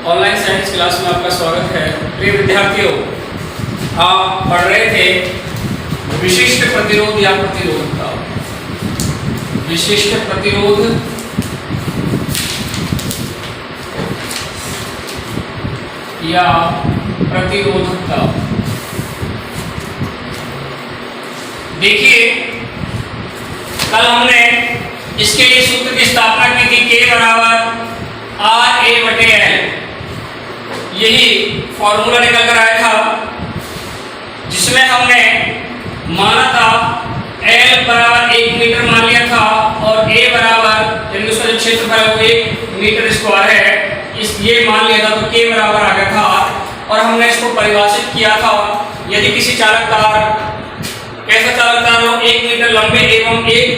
Online science class में आपका स्वागत है। प्रिय विद्यार्थियों, आप पढ़ रहे थे विशिष्ट प्रतिरोध या प्रतिरोधकता। विशिष्ट प्रतिरोध या प्रतिरोधकता। देखिए, कल हमने इसके लिए सूत्र की स्थापना की थी, K बराबर RA/L। यही फॉर्मूला निकल कर आया था, जिसमें हमने माना था L बराबर 1 मीटर मान लिया था और A बराबर यानी उसका जो क्षेत्रफल है वो 1 मीटर स्क्वायर है, इस ये मान लिया था। तो K बराबर आ गया था और हमने इसको परिभाषित किया था। यदि किसी चालक तार, कैसा चालक तार हो, 1 मीटर लंबे एवं 1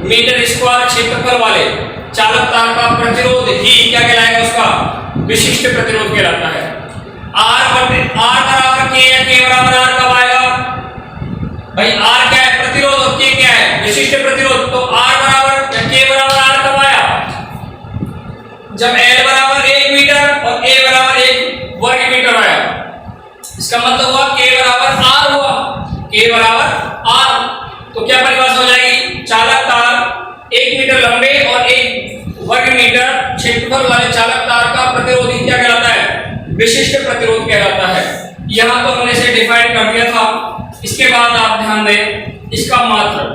मीटर स्क्वायर क्षेत्रफल वाले चालक तार का प्रतिरोध ही क्या कहलाएगा, उसका विशिष्ट प्रतिरोध कहलाता है। R बराबर K या K बराबर R कब आएगा भाई? R क्या है? प्रतिरोध, और K क्या है? विशिष्ट प्रतिरोध। तो R बराबर या K बराबर R कब आया? जब L बराबर 1 मीटर और A बराबर 1 वर्ग मीटर आया। इसका मतलब हुआ K बराबर R हुआ। K बराबर R, तो क्या परिभाषा हो जाएगी? चालक तार 1 मीटर लंबे और 1 वर्ग मीटर क्षेत्रफल वाले चालक तार का प्रतिरोध क्या कहलाता है? विशिष्ट प्रतिरोध कहलाता है। यहां तो हमने इसे डिफाइन कर दिया था। इसके बाद आप ध्यान दें, इसका मात्रक,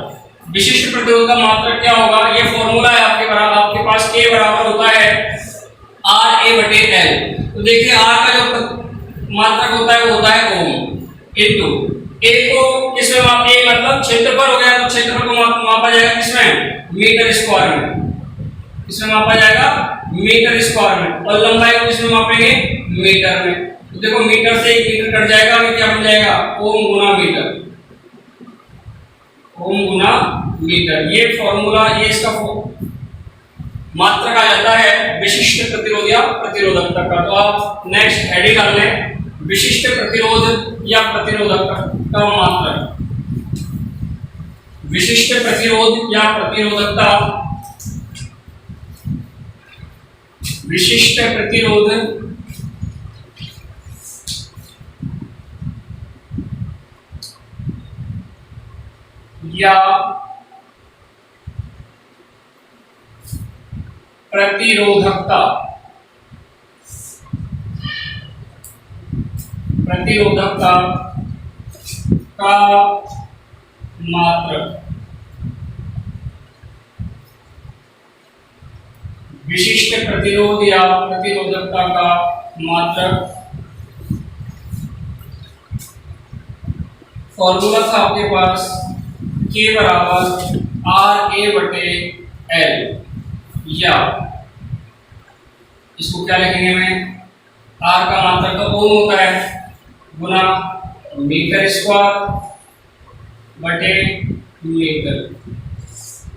विशिष्ट प्रतिरोध का मात्रक क्या होगा? ये फॉर्मूला है आपके पास K बराबर होता है RA/L। तो देखिए, R का जो मात्रक होता है वो होता है ओम इनटू A को किसमें माप, A मतलब क्षेत्रफल हो गया, तो क्षेत्रफल को मापा जाएगा किसमें? मीटर स्क्वायर में। इसमें मापा जाएगा मीटर स्क्वायर में, और लंबाई को किसमें मापेंगे? मीटर में। तो देखो, मीटर से 1 मीटर कट जाएगा, ये क्या बन जाएगा? ओम गुना मीटर। ओम गुना मीटर, ये फॉर्मूला, ये इसका मात्रक आ जाता है विशिष्ट प्रतिरोध या प्रतिरोधकता का। तो आप नेक्स्ट हेडिंग डाल लें, विशिष्ट प्रतिरोध या प्रतिरोधकता का मात्रक। विशिष्ट प्रतिरोध या प्रतिरोधकता, विशिष्ट प्रतिरोध या प्रतिरोधकता। प्रतिरोधकता का मात्रक। विशिष्ट प्रतिरोध या प्रतिरोधकता का मात्रक फॉर्मूला था आपके पास K बराबर RA/L, या इसको क्या लिखेंगे में? R का मात्रक तो ओम होता है, गुना मीटर स्क्वायर बटे मीटर।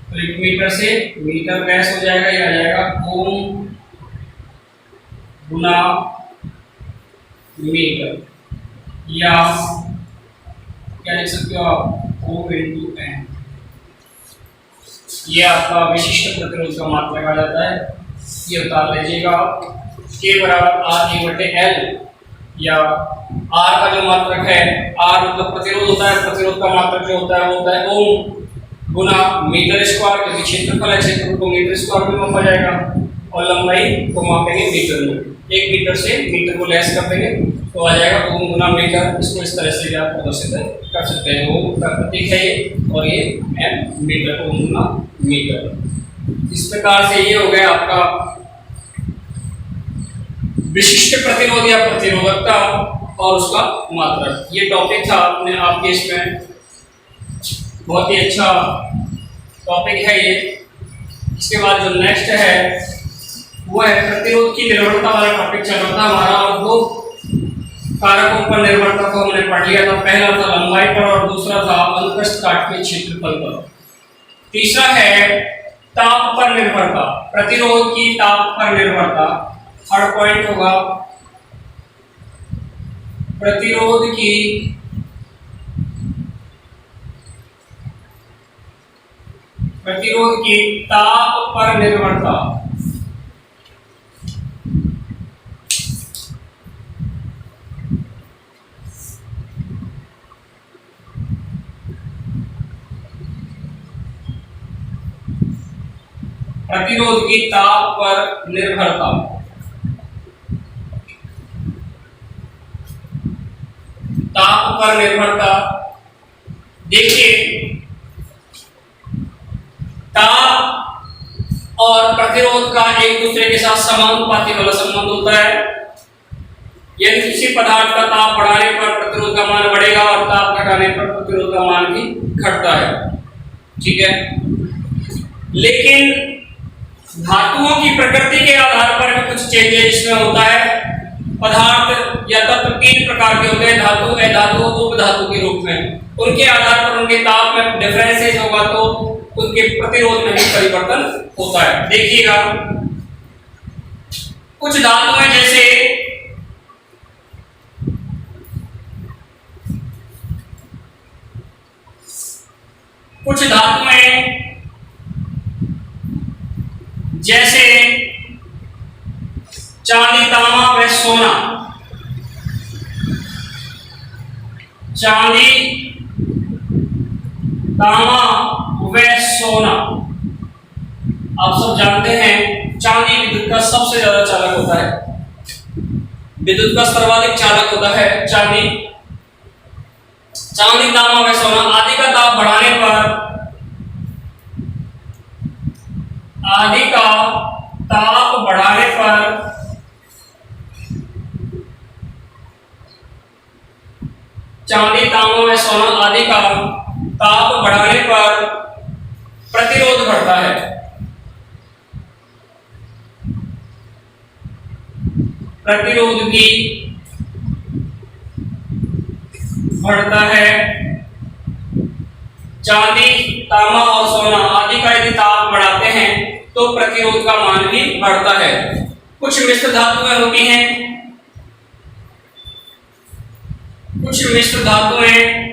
तो 1 मीटर से मीटर क्रॉस हो जाएगा, ये आ जाएगा ओम गुना मीटर, या क्या लिख सकते हो आप? M into N. ये आपका विशिष्ट प्रतिरोध का मात्रक आ जाता है। ये उतार लीजिएगा, K बराबर RA/L, या R का जो मात्रक है, R मतलब प्रतिरोध होता है, प्रतिरोध का मात्रक जो होता है वो होता है ओम गुना मीटर स्क्वायर, क्योंकि क्षेत्रफल है, क्षेत्रफल को मीटर स्क्वायर में मापा जाएगा, और लंबाई को मापेंगे मीटर में। 1 मीटर से मीटर को लेस कर देंगे तो आ जाएगा ओम गुना मीटर। इसको इस तरह से आप प्रदर्शित कर सकते हैं। ओम का प्रतीक है ये, और ये एम मीटर, ओम गुना मीटर। इस प्रकार से ये हो गया आपका विशिष्ट प्रतिरोध या प्रतिरोधकता और उसका मात्रक। ये टॉपिक था आपने आपके इसमें, बहुत ही अच्छा टॉपिक है ये। इसके बाद जो नेक्स्ट है वो है प्रतिरोध की निर्भरता वाला टॉपिक चल रहा था हमारा, और 2 कारकों पर निर्भरता को हमने पढ़ लिया था। पहला था लंबाई पर और दूसरा था अनुप्रस्थ काट के क्षेत्रफल पर। तीसरा है ताप पर निर्भरता, प्रतिरोध की ताप पर निर्भरता। थर्ड पॉइंट होगा प्रतिरोध की ताप पर निर्भरता। प्रतिरोध की ताप पर निर्भरता। ताप पर निर्भरता, देखिए ताप और प्रतिरोध का एक दूसरे के साथ समानुपाती वाला संबंध होता है। यदि किसी पदार्थ का ताप बढ़ाने पर प्रतिरोध का मान बढ़ेगा और ताप घटाने पर प्रतिरोध का मान भी घटता है, ठीक है। लेकिन धातुओं की प्रकृति के आधार पर भी कुछ चेंजेस इसमें होता है। पदार्थ या तत्व तीन प्रकार के होते हैं, धातु, अधातु, उपधातु के रूप में। उनके आधार पर उनके ताप में डिफरेंसेस होगा तो उनके प्रतिरोध में भी परिवर्तन होता है। देखिएगा कुछ धातु हैं जैसे जैसे चांदी, तांबा व सोना। चांदी, तांबा व सोना, आप सब जानते हैं चांदी विद्युत का सबसे ज्यादा चालक होता है, विद्युत का सर्वाधिक चालक होता है चांदी। चांदी, तांबा व सोना आदि का ताप बढ़ाने पर, आदि का ताप बढ़ाने पर चांदी, तांबा व सोना आदि का ताप बढ़ाने पर प्रतिरोध बढ़ता है। प्रतिरोध भी बढ़ता है। चांदी, तांबा और सोना आदि का यदि ताप बढ़ाते हैं तो प्रतिरोध का मान भी बढ़ता है। कुछ मिश्र धातुएं होती हैं, कुछ मिश्र धातुएं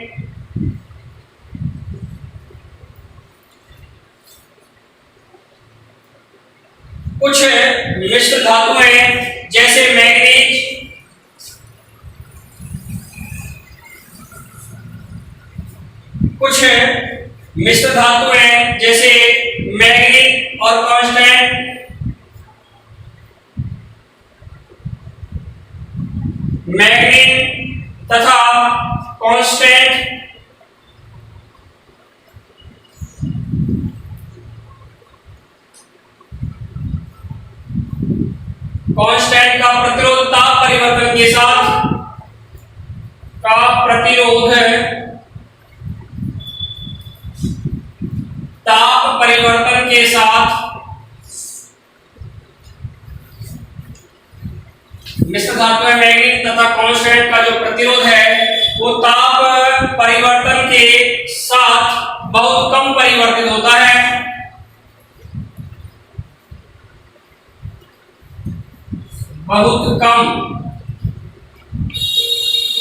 कुछ मिश्र धातुएं जैसे मैंगनीज, कुछ मिश्र धातुएं जैसे मैंगनीज और कांस्टेंट, मैंगनीज तथा कांस्टेंट कांस्टेंट का प्रतिरोध ताप परिवर्तन के साथ, का प्रतिरोध ताप परिवर्तन के साथ मिश्र धातु मैंगनीज तथा कांस्टेंट का जो प्रतिरोध है वो ताप परिवर्तन के साथ बहुत कम परिवर्तित होता है। बहुत कम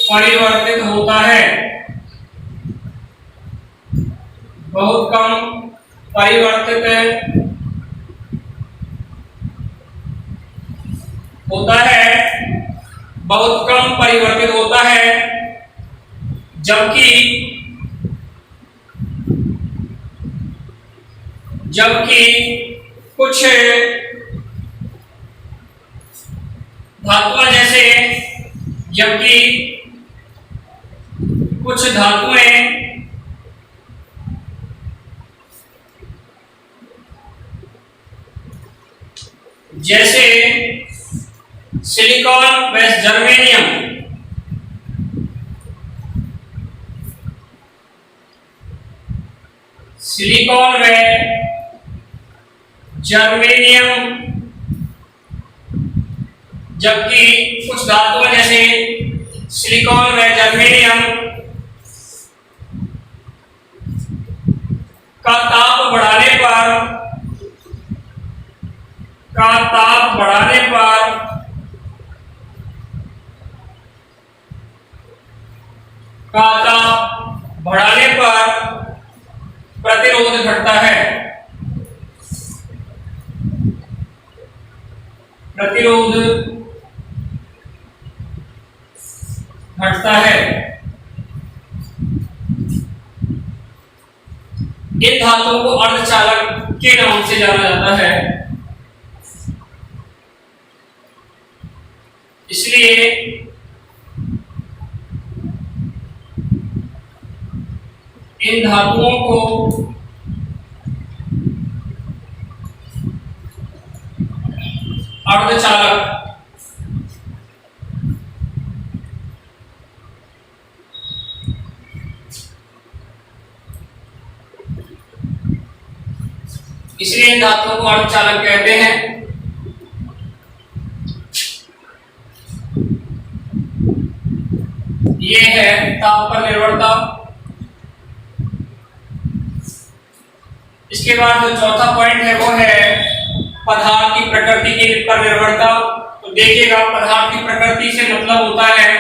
परिवर्तित होता है, बहुत कम परिवर्तित होता है, बहुत कम परिवर्तित होता है। जबकि कुछ धातुएं जैसे सिलिकॉन व जर्मेनियम, सिलिकॉन व जर्मेनियम, जबकि कुछ धातुएं जैसे सिलिकॉन व जर्मेनियम का ताप बढ़ाने पर प्रतिरोध घटता है, प्रतिरोध घटता है। इन धातुओं को अर्धचालक के नाम से जाना जाता है। इसलिए इन धातुओं को अर्धचालक इसलिए इन धातुओं को अर्धचालक कहते हैं। ये है ताप पर निर्भरता। इसके बाद जो चौथा पॉइंट है वो है पदार्थ की प्रकृति की पर निर्भरता। तो देखिएगा, पदार्थ की प्रकृति से मतलब होता है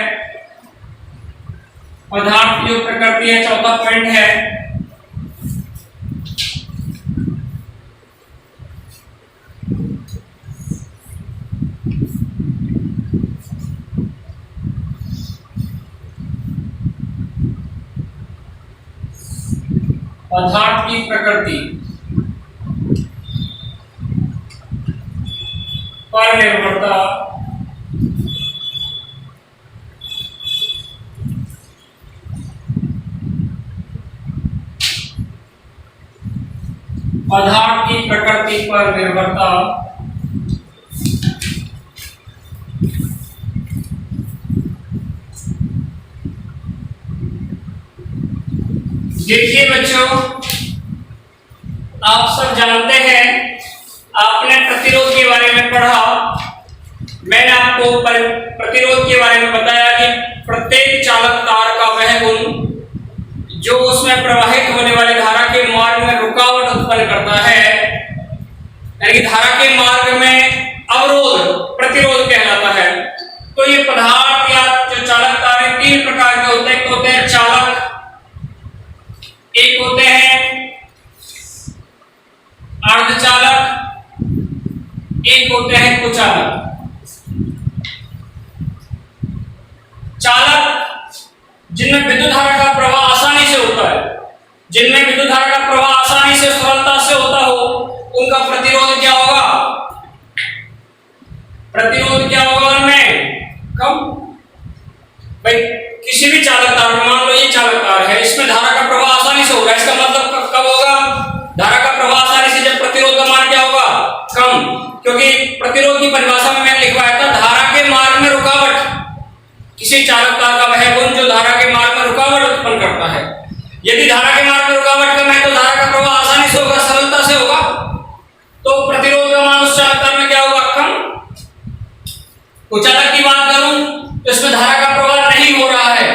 पदार्थ की जो प्रकृति है, चौथा पॉइंट है पदार्थ की प्रकृति पर निर्भरता। पदार्थ की प्रकृति पर निर्भरता देखिए बच्चों, आप सब जानते हैं, आपने प्रतिरोध के बारे में पढ़ा। मैंने आपको प्रतिरोध के बारे में बताया कि प्रत्येक चालक तार का वह गुण जो उसमें प्रवाहित होने वाली धारा के मार्ग में रुकावट उत्पन्न करता है, यानी धारा के मार्ग में अवरोध प्रतिरोध कहलाता है। तो ये पदार्थ या जो चालक तार तीन प्रकार के होते हैं। एक होते हैं चालक, एक होते हैं अर्धचालक, एक होते हैं कुचालक। चालक जिनमें विद्युत धारा का प्रवाह आसानी से होता है, जिनमें विद्युत धारा का प्रवाह आसानी से सरलता से होता हो, उनका प्रतिरोध क्या होगा? प्रतिरोध क्या होगा उनमें? कम। भाई किसी भी चालक तार, मान लो ये चालक तार है, इसमें धारा का प्रवाह आसानी से होगा, इसका मतलब कब होगा? धारा का प्रवाह आसानी से, जब प्रतिरोध का मान क्या होगा? कम। क्योंकि प्रतिरोध की परिभाषा में मैंने लिखवाया था धारा के मार्ग में रुकावट, किसी चालक तार का वह गुण जो धारा के मार्ग में रुकावट उत्पन्न करता है। यदि धारा के मार्ग में रुकावट कम है तो धारा का प्रवाह आसानी से होगा, सरलता से होगा, तो प्रतिरोध का मान उस चालक तार में क्या होगा? कम। कुचालक की बात करूं तो इसमें धारा का प्रवाह नहीं हो रहा है,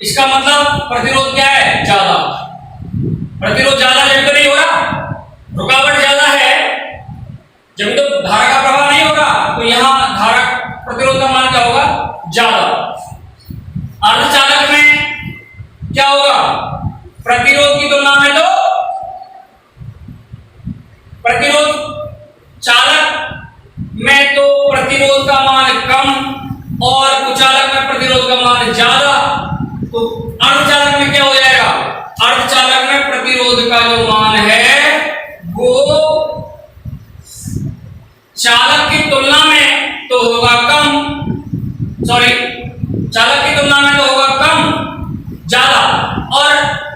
इसका मतलब प्रतिरोध क्या है? ज्यादा। प्रतिरोध ज्यादा जब तो नहीं हो रहा, रुकावट ज्यादा है, जब तो धारा का प्रवाह नहीं हो रहा, तो यहां धारा प्रतिरोध का मान क्या होगा? ज्यादा। अर्धचालक में क्या होगा? प्रतिरोध की तुलना में तो चालक में तो प्रतिरोध का मान कम और कुचालक में प्रतिरोध का मान ज्यादा। तो अर्धचालक में क्या हो जाएगा? अर्धचालक में प्रतिरोध का जो मान है वो चालक की तुलना में तो होगा कम, चालक की तुलना में तो होगा कम, ज्यादा, और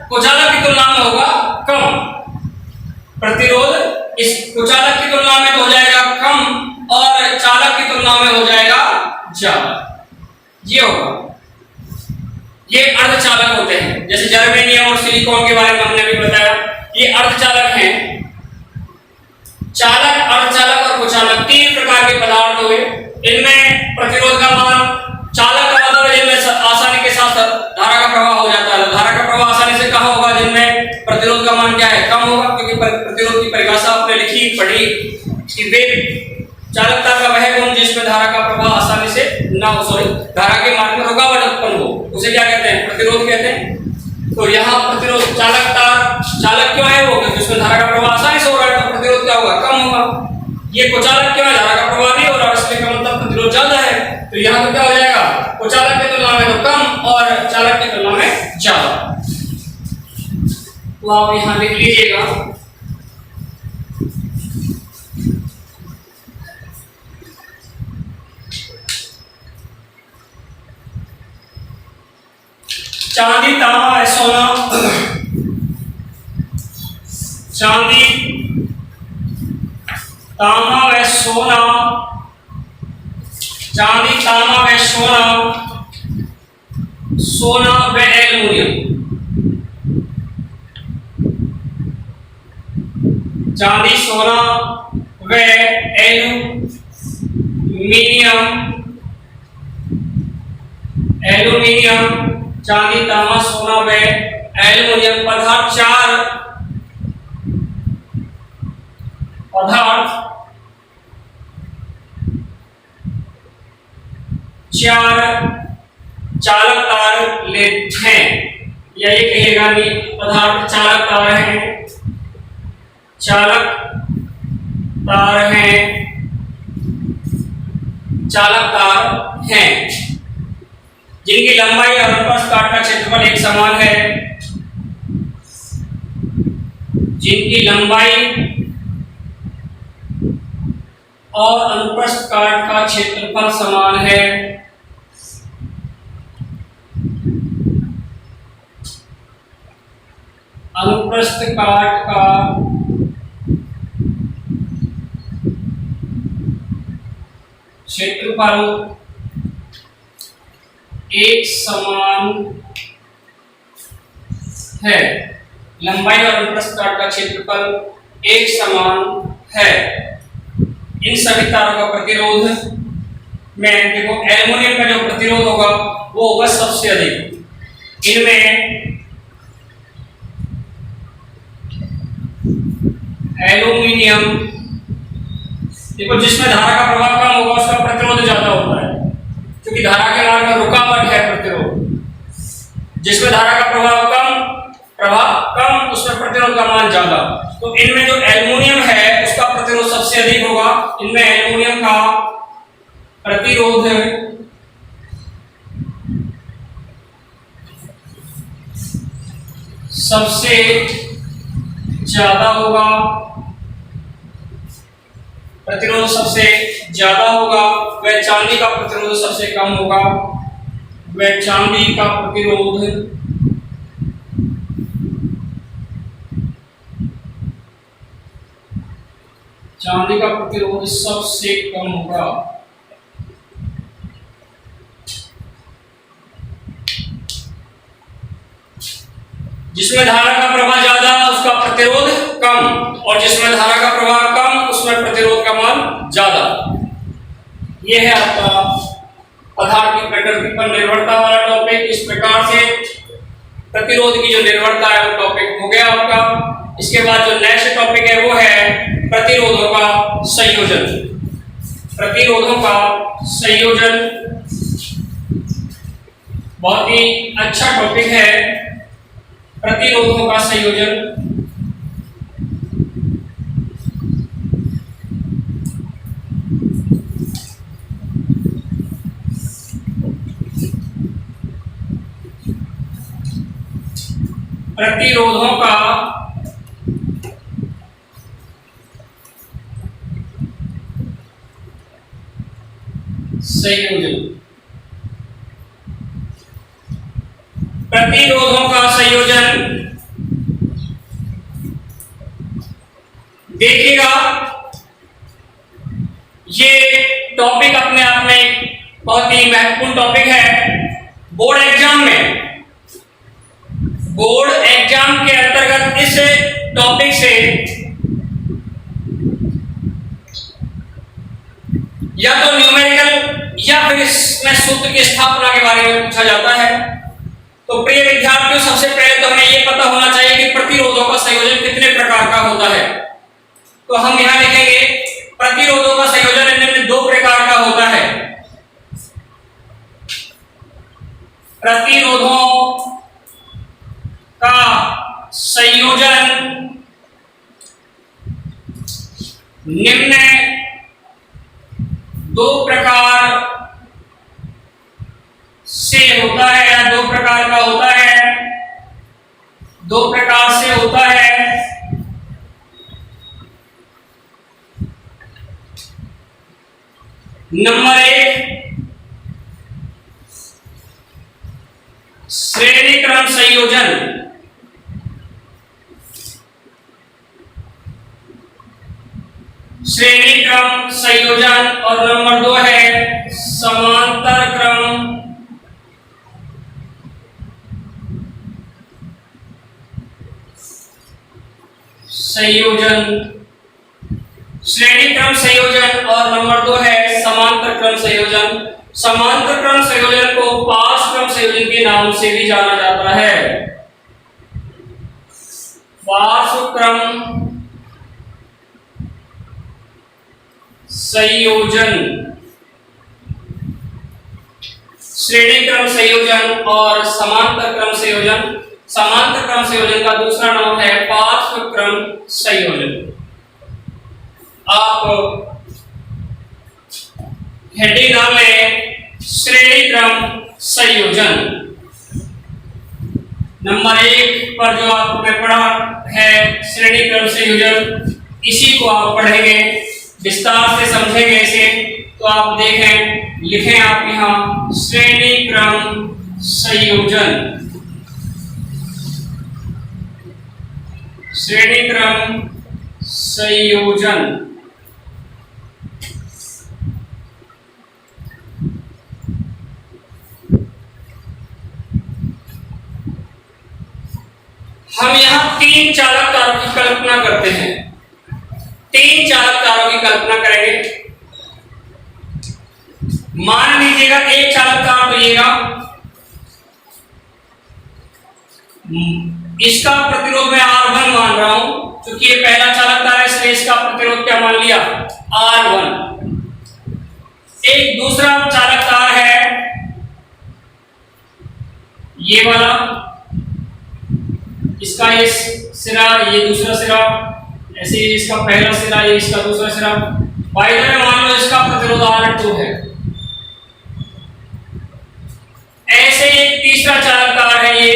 कुचालक की तुलना में होगा कम। प्रतिरोध इस कुचालक की तुलना में तो हो जाएगा कम और चालक की तुलना में हो जाएगा ज्यादा। ये होगा, ये अर्धचालक होते हैं। जैसे जर्मेनियम और सिलिकॉन के बारे में हमने भी बताया, ये अर्धचालक हैं। चालक, अर्धचालक और कुचालक तीन प्रकार के पदार्थ हुए। इनमें प्रतिरोध का मान, चालक का मतलब है जिनमें आसानी के साथ धारा का प्रवाह हो जाता है, धारा का प्रवाह आसानी से कहाँ होगा? जिनमें प्रतिरोध का मान क्या है? कम होगा, क्योंकि प्रतिरोध की परिभाषा आपने लिखी पढ़ी कि वे चालक तार का वह गुण जिसमें धारा का प्रवाह आसानी से ना हो, धारा के मार्ग में रुकावट उत्पन्न हो, उसे क्या कहते हैं? प्रतिरोध कहते हैं। तो यहाँ प्रतिरोध चालक तार, चालक क्यों है वो? क्योंकि उसमें धारा का प्रवाह आसानी से हो रहा है, तो प्रतिरोध क्या होगा? कम होगा। ये कुचालक क्यों है? धारा का प्रवाह नहीं हो रहा, इसलिए का मतलब प्रतिरोध ज्यादा है। तो यहाँ तो क्या हो जाएगा? कुचालक की तुलना में तो कम और चालक की तुलना में ज्यादा। तो आप यहाँ लिख लीजिएगा चांदी तांबा व सोना, चांदी तांबा व सोना, चांदी तांबा व सोना, सोना व एल्युमिनियम, चांदी सोना व एल्युमिनियम, एल्युमिनियम, चांदी तांबा सोना व एल्युमिनियम पदार्थ चार चालक तार लेते हैं, या ये कहिएगा कि पदार्थ चालक तार हैं, चालक तार हैं, चालक तार हैं, जिनकी लंबाई और अनुप्रस्थ काट का क्षेत्रफल एक समान है, जिनकी लंबाई और अनुप्रस्थ काट का क्षेत्रफल समान है, अनुप्रस्थ काट का क्षेत्रफल एक समान है, लंबाई और अनुप्रस्थ काट का क्षेत्रफल एक समान है। इन सभी तारों का प्रतिरोध में देखो एल्युमिनियम का जो प्रतिरोध होगा वो होगा सबसे अधिक। इनमें एल्युमिनियम देखो जिसमें धारा का प्रभाव कम होगा उसका प्रतिरोध ज्यादा होता है, क्योंकि धारा के मार्ग में रुकावट है प्रतिरोध। जिसमें धारा का प्रभाव कम उसमें प्रतिरोध का मान ज्यादा। तो इनमें जो एल्युमिनियम है उसका प्रतिरोध सबसे अधिक होगा। इनमें एल्युमिनियम का प्रतिरोध सबसे ज्यादा होगा, प्रतिरोध सबसे ज्यादा होगा। वह चांदी का प्रतिरोध सबसे कम होगा, वह चांदी का प्रतिरोध सबसे कम होगा। जिसमें धारा का प्रवाह ज्यादा उसका प्रतिरोध कम, और जिसमें धारा का प्रवाह कम उसमें प्रतिरोध का मान ज्यादा। यह है आपका पदार्थ की प्रकृति पर निर्भरता वाला टॉपिक। इस प्रकार से प्रतिरोध की जो निर्भरता है वो टॉपिक हो गया आपका। इसके बाद जो नेक्स्ट टॉपिक है वो है प्रतिरोधों का संयोजन। प्रतिरोधों का संयोजन बहुत ही अच्छा टॉपिक है। प्रतिरोधों का संयोजन प्रतिरोधों का संयोजन, प्रतिरोधों का संयोजन देखिएगा। ये टॉपिक अपने आप में बहुत ही महत्वपूर्ण टॉपिक है। बोर्ड एग्जाम के अंतर्गत इस टॉपिक से या तो न्यूमेरिकल या फिर इसमें सूत्र की स्थापना के बारे में पूछा जाता है। तो प्रिय विद्यार्थियों, सबसे पहले तो हमें यह पता होना चाहिए कि प्रतिरोधों का संयोजन कितने प्रकार का होता है। तो हम यहां लिखेंगे प्रतिरोधों का संयोजन निम्न दो प्रकार का होता है। प्रतिरोधों का संयोजन निम्न दो प्रकार से होता है, या दो प्रकार का होता है, दो प्रकार से होता है। नंबर 1 श्रेणी क्रम क्रम संयोजन, श्रेणी क्रम संयोजन, और नंबर 2 है समांतर क्रम संयोजन। श्रेणी क्रम संयोजन और नंबर 2 है समांतर क्रम संयोजन। समांतर क्रम संयोजन को पार्श्व क्रम संयोजन के नाम से भी जाना जाता है। पार्श्व क्रम संयोजन, श्रेणी क्रम संयोजन और समांतर क्रम संयोजन। समांतर क्रम संयोजन का दूसरा नाम है पार्श्व क्रम संयोजन। आप हेडिंग नाम में श्रेणी क्रम संयोजन। नंबर 1 पर जो आपने पढ़ा है श्रेणी क्रम संयोजन, इसी को आप पढ़ेंगे, विस्तार से समझेंगे इसे। तो आप देखें, लिखें आप यहां श्रेणी क्रम संयोजन, श्रेणी क्रम संयोजन। हम यहां 3 चालक तारों की कल्पना करते हैं। 3 चालक तारों की कल्पना करेंगे। मान लीजिएगा एक चालक तार तो येगा, इसका प्रतिरोध मैं R1 मान रहा हूं, क्योंकि ये पहला चालक तार है इसलिए इसका प्रतिरोध क्या मान लिया, R1। एक दूसरा चालक तार है ये वाला, इसका ये सिरा, ये दूसरा सिरा, ऐसे इसका पहला सिरा, ये इसका दूसरा सिरा। बाई द वे मान लो इसका प्रतिरोध R2 है। ऐसे एक तीसरा चालक तार है ये,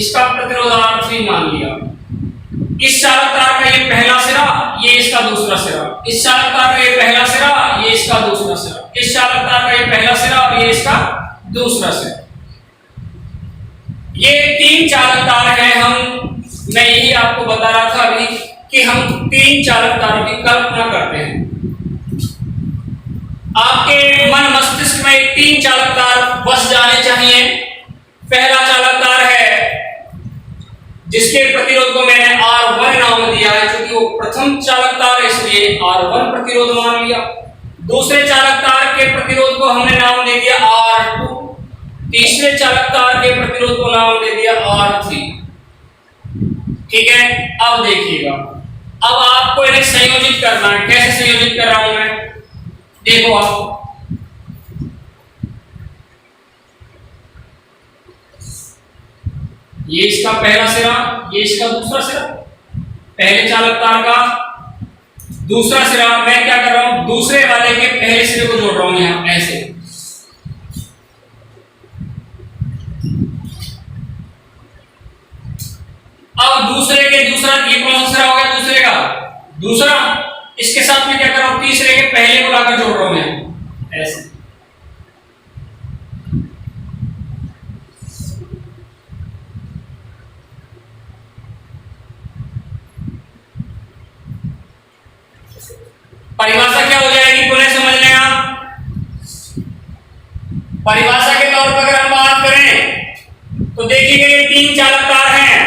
इसका प्रतिरोध R3 मान लिया। इस चालक तार का ये पहला सिरा, ये इसका दूसरा सिरा। इस चालक तार का ये पहला सिरा, ये इसका दूसरा सिरा। इस चालक तार का ये पहला सिरा और ये इसका दूसरा सिरा। ये 3 चालक तार हैं। मैं यही आपको बता रहा था अभी कि हम 3 चालक तारों की कल्पना करते हैं। आपके मन मस्तिष्क में 3 चालक तार बस जाने चाहिए। पहला चालक तार है जिसके प्रतिरोध को मैंने R1 नाम दिया है, क्योंकि वो प्रथम चालक तार है इसलिए R1 प्रतिरोध मान लिया। दूसरे चालक तार के प्रतिरोध को हमने नाम दे दिया R2। तीसरे चालक तार के प्रतिरोध को नाम दे दिया R3। ठीक है, अब देखिएगा, अब आपको इन्हें संयोजित करना है। कैसे संयोजित कर रहा हूं मैं, देखो आप, ये इसका पहला सिरा, ये इसका दूसरा सिरा, पहले चालक तार का दूसरा सिरा। मैं क्या कर रहा हूं, दूसरे वाले के पहले सिरे को जोड़ रहा हूं यहां ऐसे। अब दूसरे के दूसरा, ये कौन सा सिरा हो गया दूसरे का दूसरा, इसके साथ में क्या कर रहा हूं, तीसरे के पहले को लाकर जोड़ रहा हूं मैं ऐसे। परिभाषा क्या हो जाएगी, पुनः समझ लें आप। परिभाषा के तौर पर अगर हम बात करें तो देखिए ये 3 चालक तार हैं।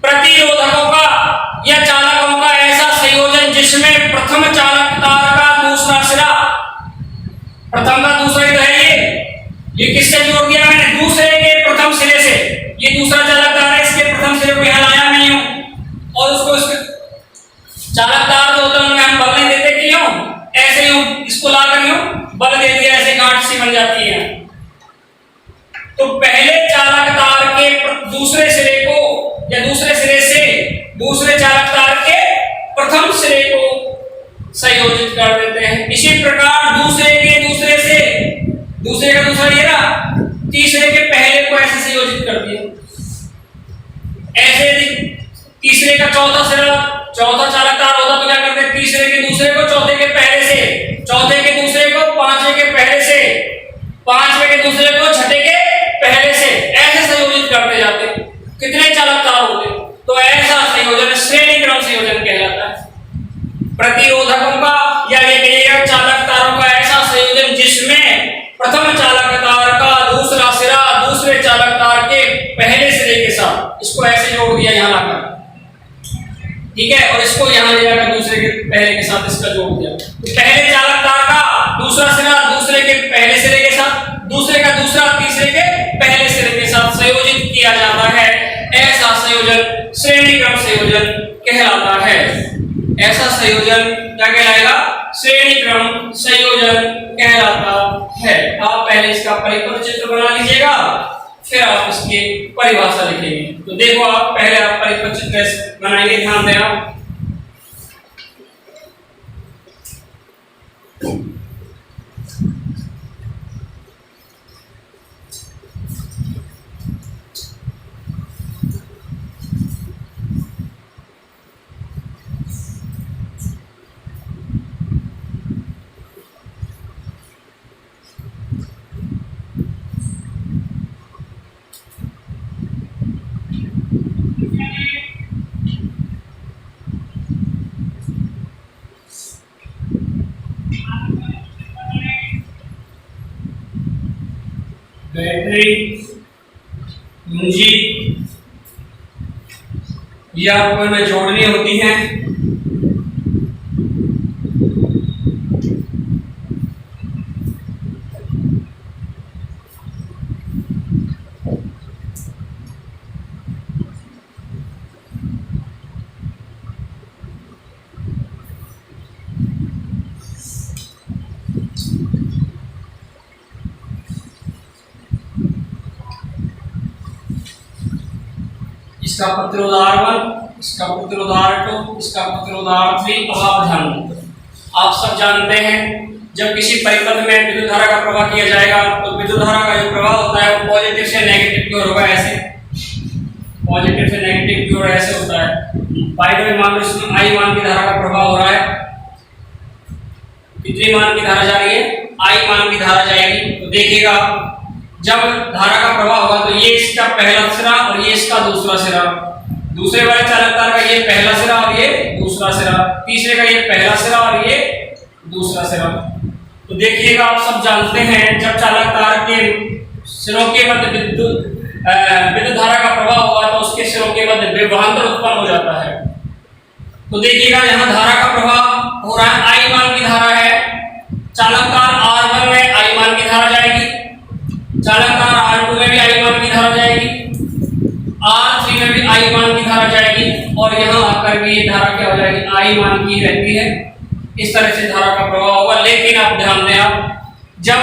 प्रतिरोधकों का या चालकों का ऐसा संयोजन जिसमें प्रथम चालक तार का दूसरा सिरा, प्रथम का दूसरा ही तो है ये किससे जोड़ दिया मैंने, दूसरे के प्रथम सिरे से। ये दूसरा चालक तार है, इसके प्रथम सिरे को यहां लाया नहीं हूं और उसको इसके चालक तार जो होता है उनमें हम बल नहीं देते कि यूं ऐसे यूं इसको लाकर यूं बल दे दिया, ऐसे गांठ सी बन जाती है। तो पहले चालक तार के दूसरे सिरे को या दूसरे सिरे से दूसरे चालक तार के प्रथम सिरे को संयोजित कर देते हैं। इसी प्रकार दूसरे के दूसरे से, दूसरे का दूसरा ये ना, तीसरे के पहले को ऐसे संयोजित कर दिया। ऐसे तीसरे का चौथा सिरा, चौथा चालक तार होता तो क्या करते, तीसरे के दूसरे को चौथे के पहले से, चौथे के दूसरे को पांचवें के पहले से, पांचवें के दूसरे प्रतिरोधकों का या ये कहिएगा चालक तारों का ऐसा संयोजन जिसमें प्रथम चालक तार का दूसरा सिरा दूसरे चालक तार के पहले सिरे के साथ, इसको ऐसे जोड़ दिया यहाँ लाकर, ठीक है, और इसको यहाँ ले जाकर दूसरे के पहले के साथ इसका जोड़ दिया। तो पहले चालक तार का दूसरा सिरा दूसरे के पहले सिरे के साथ, दूसरे का दूसरा तीसरे के पहले सिरे के साथ संयोजित किया जाता है। ऐसा संयोजन श्रेणी क्रम संयोजन कहलाता है। ऐसा संयोजन क्या कहलाएगा? श्रेणी क्रम संयोजन कहलाता है। आप पहले इसका परिपथ चित्र बना लीजिएगा, फिर आप इसकी परिभाषा लिखेंगे। तो देखो, आप पहले आप परिपथ चित्र बनाएंगे, ध्यान दें आप। बैटरी, कुंजी ये आपको में जोड़नी होती है। इसका प्रतिरोध R1, इसका प्रतिरोध R2, इसका प्रतिरोध R3। अब आप ध्यान दें, आप सब जानते हैं जब किसी परिपथ में विद्युत धारा का प्रवाह किया जाएगा तो विद्युत धारा का जो प्रवाह होता है वो पॉजिटिव से नेगेटिव की ओर होगा, ऐसे पॉजिटिव से नेगेटिव की ओर ऐसे होता है। बाय द वे, मान लो इसमें I मान की धारा का प्रवाह हो रहा है, कितनी मान की धारा जा रही है? I मान की धारा जाएगी। तो देखिएगा, जब धारा का प्रवाह होगा तो ये इसका पहला सिरा और ये इसका दूसरा सिरा, दूसरे वाले चालक तार का ये पहला सिरा और ये दूसरा सिरा, तीसरे का ये पहला सिरा और ये दूसरा सिरा। तो देखिएगा, आप सब जानते हैं जब चालक तार के सिरों के मध्य विद्युत धारा का प्रवाह होगा तो उसके सिरों के मध्य विभवांतर उत्पन्न हो जाता है। तो देखिएगा, यहाँ धारा का प्रवाह हो रहा है, I मान की धारा है, चालक तार R1 में I मान की धारा जाएगी, चालक तार R2 में भी I मान की धारा जाएगी, R3 में भी I मान की धारा जाएगी, और यहाँ आकर भी ये धारा क्या हो जाएगी? I मान की रहती है। इस तरह से धारा का प्रवाह होगा। लेकिन आप ध्यान दें, आप जब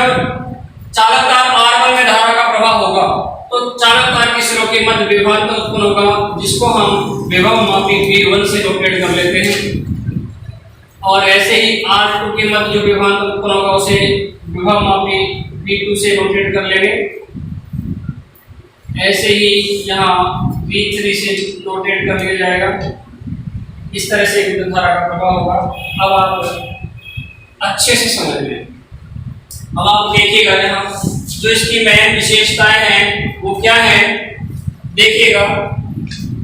चालक तार R1 में धारा का प्रवाह होगा तो चालक तार के सिरों के मध्य विभवांतर उत्पन्न होगा, जिसको हम विभव मापी V1 से नोटेट कर लेते हैं। और ऐसे ही R2 के मध्य जो विभवांतर उत्पन्न होगा उसे विभव मापी V2 से नोटेट कर लेंगे। ऐसे ही यहाँ V3 से नोटेट कर लिया जाएगा। इस तरह से विद्युत धारा का प्रवाह होगा। अब आप अच्छे से समझ लें। अब आप देखिएगा, यहाँ जो इसकी मेन विशेषताएं हैं वो क्या है? देखिएगा,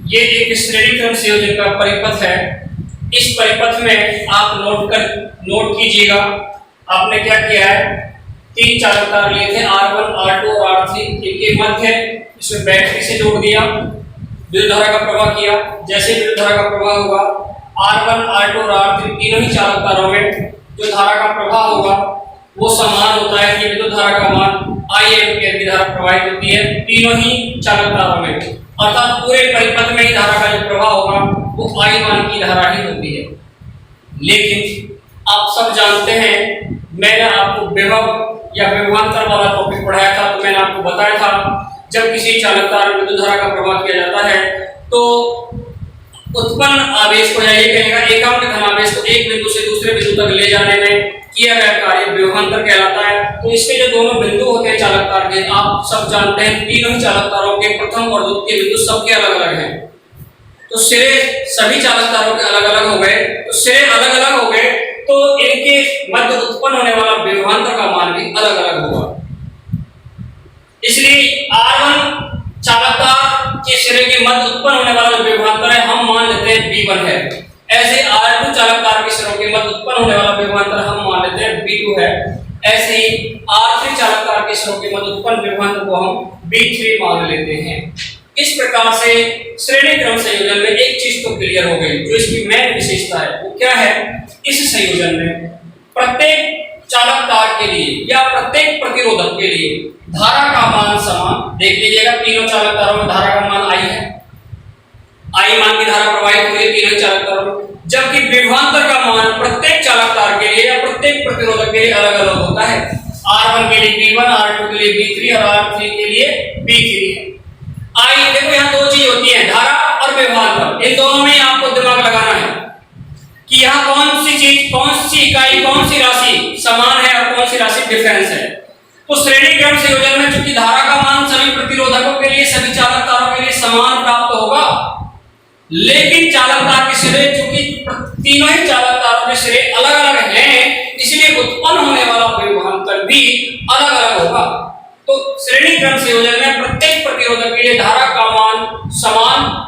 ये एक श्रेणी क्रम संयोजन का परिपथ है। इस परिपथ में आप नोट कीजिएगा, आपने क्या किया है? तीन चालक तार लिए थे, R1, R2 और R3। इनके मध्य इसमें बैटरी से जोड़ दिया, विद्युत धारा का प्रवाह किया। जैसे विद्युत धारा का प्रवाह होगा, R1, R2 और R3 तीनों ही चालक तारों में जो धारा का प्रवाह होगा वो समान होता है कि विद्युत धारा का मान I एम्पीयर की धारा प्रवाहित होती है तीनों ही चालक तारों में। अर्थात पूरे परिपथ में ही धारा का जो प्रवाह होगा वो I मान की धारा ही होती है। लेकिन आप सब जानते हैं, मैंने आपको विभव या विभवांतर वाला टॉपिक पढ़ाया था, तो मैंने आपको बताया था जब किसी चालक तार में विद्युत धारा का प्रवाह किया जाता है तो उत्पन्न आवेश को, या ये कहेगा एकांक धनावेश को एक बिंदु से दूसरे बिंदु तक ले जाने में किया गया कार्य विभवांतर कहलाता है। तो इसके जो दोनों बिंदु होते हैं चालक तार के, आप सब जानते हैं तीनों ही चालक तारों के प्रथम और द्वितीय बिंदु सबके अलग अलग हैं। तो सिरे सभी चालक तारों के अलग अलग हो गए, तो सिरे अलग अलग हो गए तो इनके मध्य उत्पन्न होने वाला विभवांतर का मान भी अलग अलग होगा। इसलिए R1 चालक तार के सिरे के मध्य उत्पन्न होने वाला जो विभवांतर है हम मान लेते हैं V1 है, ऐसे R2 चालक तार के सिरों के मध्य उत्पन्न होने वाला विभवांतर हम मान लेते हैं B2 है। ऐसे ही R3 चालक तार के सिरों के मध्य उत्पन्न विभवांतर को हम B3 मान लेते हैं। इस प्रकार से श्रेणी क्रम संयोजन में एक चीज तो क्लियर हो गई, जो इसकी मेन विशेषता है वो क्या है। इस संयोजन में प्रत्येक चालक तार के लिए या प्रत्येक प्रतिरोधक के लिए धारा का मान समान। देख लीजिएगा तीनों चालक तारों में धारा का मान I है, I मान की धारा प्रवाहित हो रही है तीनों चालक तारों में, जबकि विभवांतर का मान प्रत्येक चालक तार के लिए या प्रत्येक प्रतिरोधक के लिए अलग अलग होता है। R1 के लिए B1, R2 के लिए B3 और R3 के लिए B3 है। I देखो यहाँ दो चीज होती है, धारा और विभवांतर, इन दोनों में आपको दिमाग लगाना है कि यहाँ कौन सी चीज, कौन सी इकाई, कौन सी राशि समान है और कौन सी राशि डिफरेंस है। तो श्रेणी क्रम संयोजन में चूंकि धारा का मान सभी प्रतिरोधकों के लिए, सभी चालक तारों के लिए समान प्राप्त होगा, लेकिन चालक तार के सिरे चूंकि तीनों ही चालक तारों के सिरे अलग अलग हैं, इसलिए उत्पन्न होने वाला विभवांतर भी अलग अलग होगा। तो श्रेणी क्रम संयोजन में प्रत्येक प्रतिरोधक के लिए धारा का मान समान,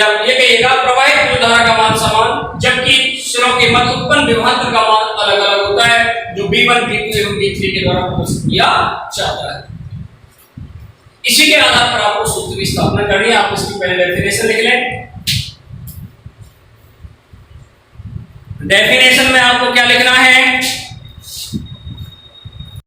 ये कहिएगा प्रवाहित विद्युत धारा का मान समान, जबकि सिरों के मध्य उत्पन्न विभवांतर का मान अलग अलग होता है, जो B1, B2 एवं B3 के द्वारा प्रदर्शित किया जाता है। इसी के आधार पर आपको सूत्र की स्थापना करनी है। आप इसकी पहले डेफिनेशन लिख लें। डेफिनेशन में आपको क्या लिखना है